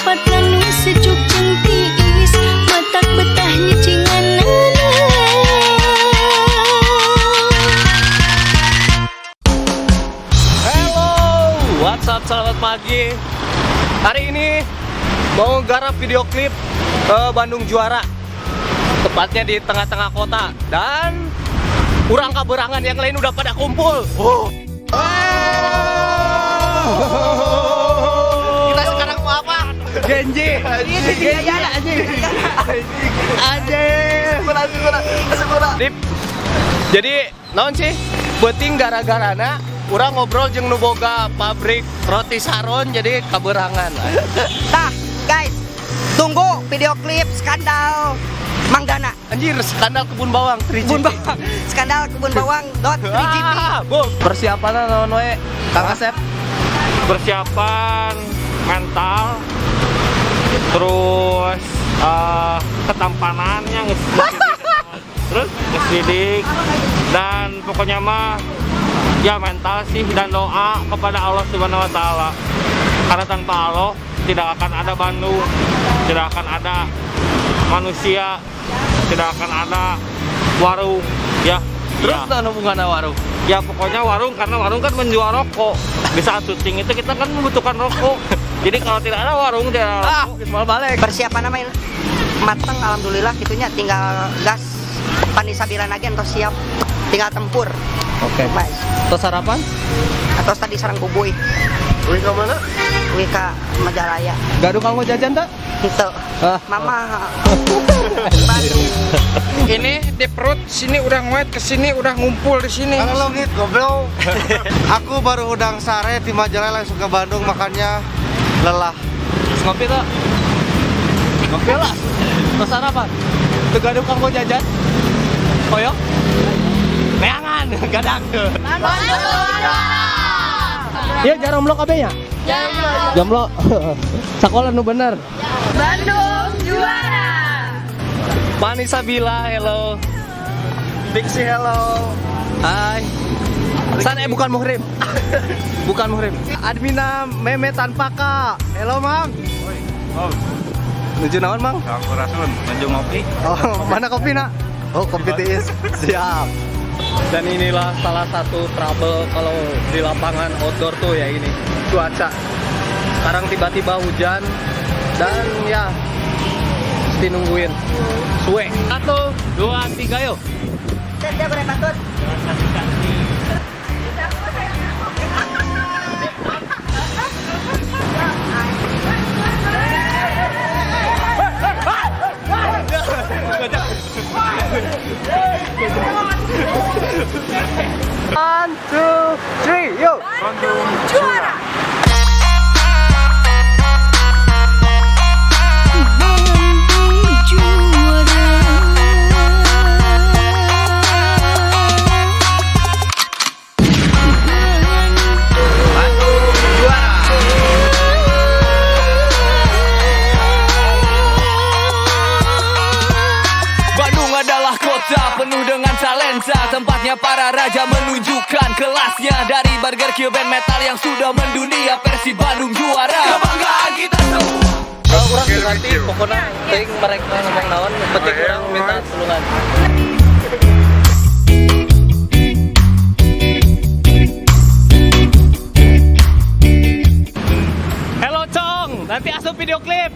tempat anu sejuk jeung tiis matak betah nyecinganana. Hello, what's up, selamat pagi. Hari ini mau garap video klip Bandung Juara, tepatnya di tengah-tengah kota. Dan urang kaberangan yang lain udah pada kumpul. Kita sekarang mau apa? Genji. Jadi naon sih? Beuting gara-garana urang ngobrol jeung nu boga pabrik roti saron jadi kaberangan. Nah, guys, tunggu video klip skandal Manggana. Anjir, skandal kebun bawang 3GP. Skandal kebun bawang .3GP. Persiapannya naon we, Kang Asep? Persiapan mental, terus ketampanannya terus ngesidik, dan pokoknya mah ya mental sih, dan doa kepada Allah Subhanahu wa Ta'ala, karena tanpa Allah tidak akan ada Bandung, tidak akan ada manusia, tidak akan ada warung ya. Terus ya. hubungannya warung? Ya pokoknya warung, karena warung kan menjual rokok. Di saat syuting itu kita kan membutuhkan rokok. Jadi kalau tidak ada warung, tidak ada rokok. Balik. Persiapan namanya mateng, alhamdulillah gitunya, tinggal gas. Pani sabilan aja entos siap, tinggal tempur. Oke. Mas. Terus sarapan? Atau tadi sarang kubuy. Wih ke mana? Wih ke Majalaya. Gaduh kamu jajan tak? Itu. Mama. Bandung. Ini di perut sini udah nguet, ke sini udah ngumpul di sini. Halo Git, goblok. Aku baru udang sare di Majalaya langsung ke Bandung, makanya lelah. Ngopi tak? Ngopi lah. Terus sarapan? Tuh gaduh kamu jajan? Koyok? Neangan, gadang. Iya, jarum lo kabeh ya? Jarum. Sakola nu bener. Bandung Juara. Pani Sabila, hello. Dixie, hello. Hai. San, bukan muhrim. Bukan muhrim. Admina Meme tanpa Kak. Hello, Mang. Oh, Nuju naon, Mang? aku rasun, menuju ngopi. Oh, mana kopi, Nak? Oh, kopi tiis. Siap. Dan inilah salah satu trouble kalau di lapangan outdoor tuh ya ini. Cuaca. Sekarang tiba-tiba hujan dan ya mesti nungguin. Suwe. 1, 2, 3, yuk. Saya boleh patut. One, two, three, yuk. Bandung Juara. Bandung Juara. Bandung adalah kota penuh dengan talenta, tempatnya para raja menunjukkan kelasnya. Dari Burger Kill band metal yang sudah mendunia, versi Bandung Juara, kebanggaan kita semua. Kalau kurang nanti pokoknya ting mereka ngomong naon, penting kurang minta tulungan. Hello Cong, nanti asup video klip.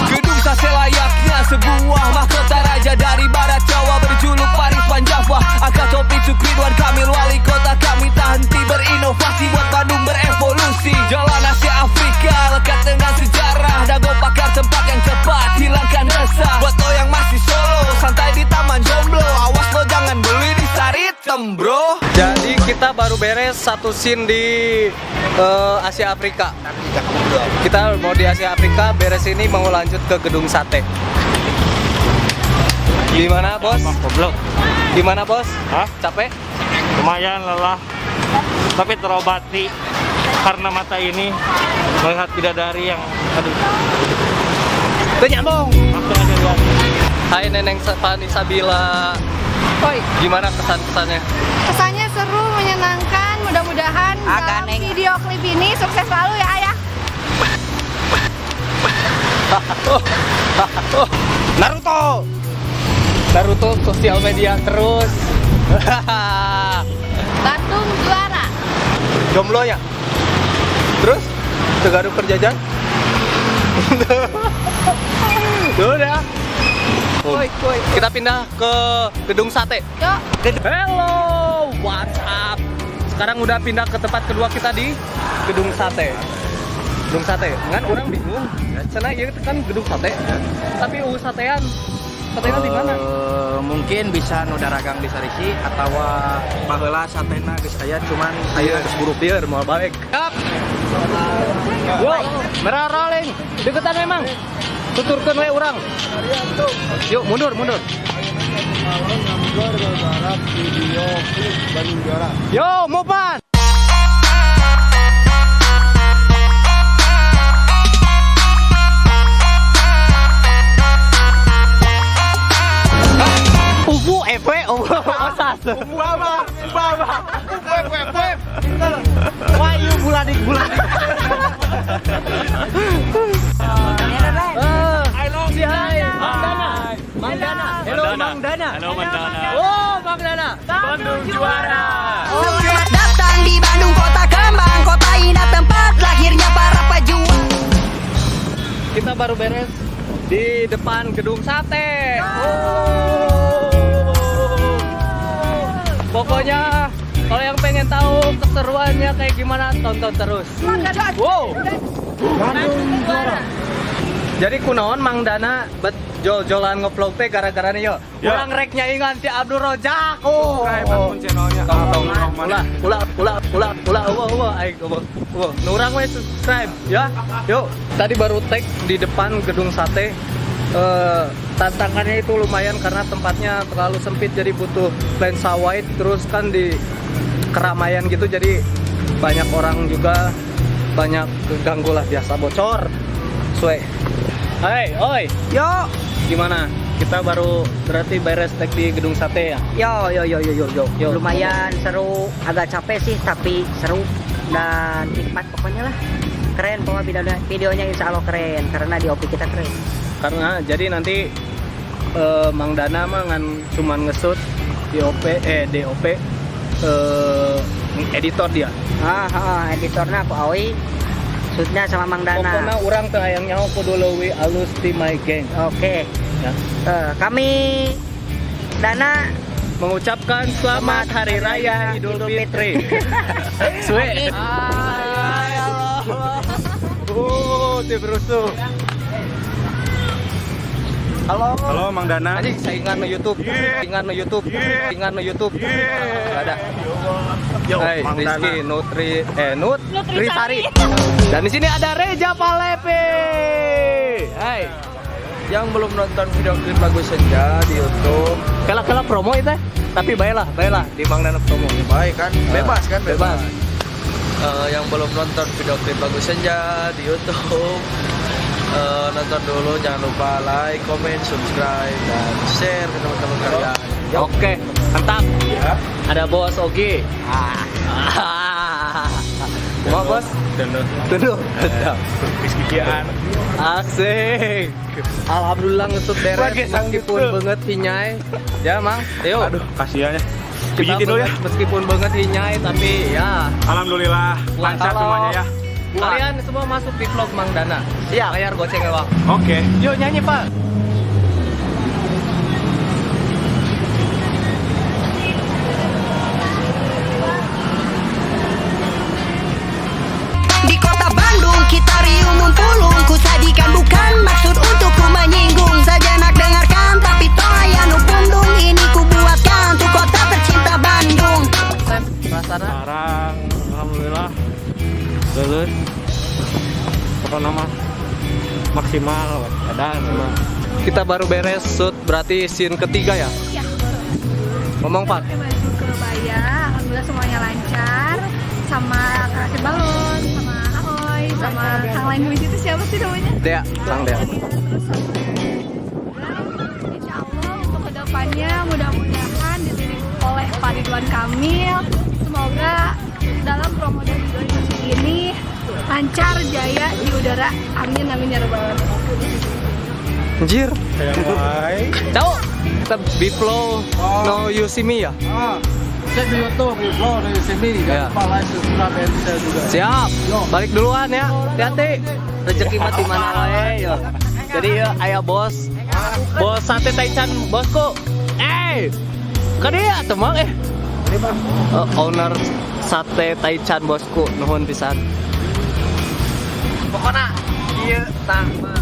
Gedung Sase layaknya sebuah mahkota raja dari barat Jawa, berjuluk Paris Panjava. Angkat topi untuk Ridwan Kamil, wali kota kami tak henti berinovasi buat Bandung berevolusi. Jalan Asia Afrika lekat dengan sejarah, dago pakar tempat yang cepat hilangkan resah. Buat lo yang masih solo, santai di Taman Jomblo, awas lo jangan beli di Saritem bro. Jadi kita baru beres satu scene di Asia Afrika. Kita mau di Asia Afrika, beres ini mau lanjut ke gedung sate. Gimana bos? Goblok. Gimana bos? Hah? Capek? Lumayan lelah, tapi terobati karena mata ini melihat bidadari yang aduh. Tuh nyambung. Langsung aja lihat. Hai Neneng Pani Sabila. Oi, Gimana kesan-kesannya? kesannya seru, menyenangkan. Mudah-mudahan Agak dalam neng. video klip ini sukses selalu ya ayah. Naruto sosial media terus. Bandung juara. Jomblonya. Terus Tegaru Perjajan. Udah. Kita pindah ke gedung sate. Yuk. Hello, what's up? Sekarang udah pindah ke tempat kedua kita di gedung sate. Gedung sate, kan orang bingung. Sana ya kan gedung sate. Tapi satean di mana? Mungkin bisa nu daragang di Sarisi atau baheula satena geus aya cuman aya geus buru Biar mau balik. Yap. Wow, merah rolling. Deketan memang. Tuturkeun we urang. Yuk mundur. Yo, move on. Ubu osas. Baba. Web. Why you buladik. I love you. Mang Dana. Hello Mang Dana. Oh, Mang Dana. Bandung juara. Selamat datang di Bandung kota kembang, kota indah tempat lahirnya para pejuang. Kita baru beres di depan gedung sate. Pokoknya kalau yang pengen tahu keseruannya kayak gimana, tonton terus. Wow. Bandung juara. Jadi kunaon Mang Dana bet jol-jolan ngevlog teh gara-gara nih yo. Ulang reknya ingan si Abdul Rojak. Akun channelnya. Nurang we subscribe ya. Yuk. Tadi baru tag di depan gedung sate. Tantangannya itu lumayan karena tempatnya terlalu sempit, jadi butuh lensa wide, terus kan di keramaian gitu, jadi banyak orang juga, banyak keganggu lah, biasa bocor. Hai, oi. Yo, Gimana? Kita baru berarti beres tag di gedung sate ya? yo. Lumayan seru, agak capek sih tapi seru dan nikmat pokoknya lah. Keren pokoknya videonya insya Allah keren karena DOP kita keren. Karena jadi nanti Mang Dana mah cuman ngesut DOP editor dia. Editornya aku Awi, shootnya sama Mang Dana. Pokoknya orang teu hayang nyaho kudu leuwih alus ti my gang. Oke. Ya. Kami Dana Mengucapkan selamat Hari Raya Idul Fitri. Suwe. Ti berusuh. Halo Mang Dana. Anjing saingan no YouTube. Saingan no YouTube. Gak ada. Hai, Mang Rizky Dana. Nutrisari. Dan di sini ada Reja Palepe. Hai. Yang belum nonton video klip lagu Senja di YouTube, Kala promo itu, tapi baiklah di Mang Dana promo. baik kan? Bebas kan? Bebas. Yang belum nonton video klip lagu Senja di YouTube, nonton dulu, jangan lupa like, comment, subscribe, dan share ke teman-teman kalian. Oke, mantap. Ada Bos Ogi. Mau Bos? Tunduk. Kikian. Asik. Alhamdulillah ngesut beres meskipun banget hinyai. Ya, Mang. Yuk. Aduh, kasihan ya. Kita Pijitin dulu ya. banget, meskipun banget hinyai tapi ya Alhamdulillah lancar Halo. semuanya ya. kalian semua masuk di vlog Mang Dana. Siap. Bayar goceng ya, Bang. Oke. Yuk nyanyi, Pak. Di kota Bandung kita riuh mumpulung, ku sajikan bukan maksud untuk ku menyinggung. Sejenak dengarkan tapi toya nu pundung, ini ku buatkan untuk kota tercinta Bandung. Rasana Sekarang alhamdulillah lulus. Pokoknya mah maksimal ada semua. kita baru beres shoot, berarti scene ketiga ya? Iya. Ngomong, Pak. Pakai baju kebaya, alhamdulillah semuanya lancar. Sama Rakit Balon, sama Aoy, sama Kang lain di situ siapa sih namanya? Dea, Sang Dea. Insya Allah untuk kedepannya mudah-mudahan ditilik oleh Pak Ridwan Kamil. Semoga dalam promo dari 2020 ini lancar jaya di udara. Amin amin ya rabbal alamin. Anjir. Kayak wae. Tahu? Kita Biflow no you see me ya? Cek di YouTube, Biflow dari sini. Ya. Jangan lupa like, subscribe, dan share juga. Siap. Balik duluan ya. Hati-hati. Rezeki mah di mana wae yo. Jadi ya ayah bos. Bos sate Taichan bosku. Kan dia temang owner sate Taichan bosku nuhun pisan. Pokoknya ieu tah mah.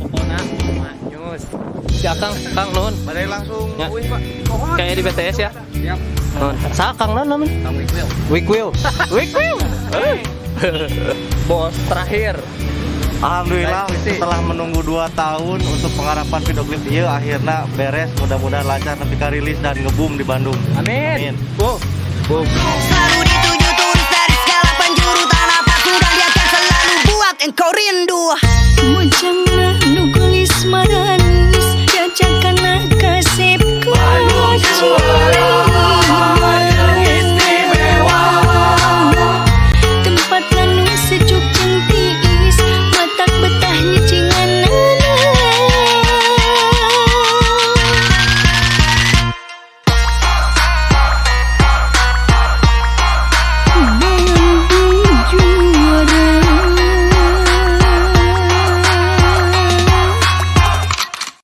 Pokoknya manyus. Si Akang, Kang nuhun. Badai langsung. Ya. Wih, Pak. Kayak di BTS ya. Siap. Nuhun. Sa Kang naon namanya? Kang Wikwil. Wikwil. Wikwil. Bos terakhir. Alhamdulillah Baik, setelah menunggu 2 tahun untuk pengharapan video klip ieu akhirnya beres, mudah-mudahan lancar nepi ka rilis dan ngebum di Bandung. Amin. Amin. Wow. Wow. Selalu dituju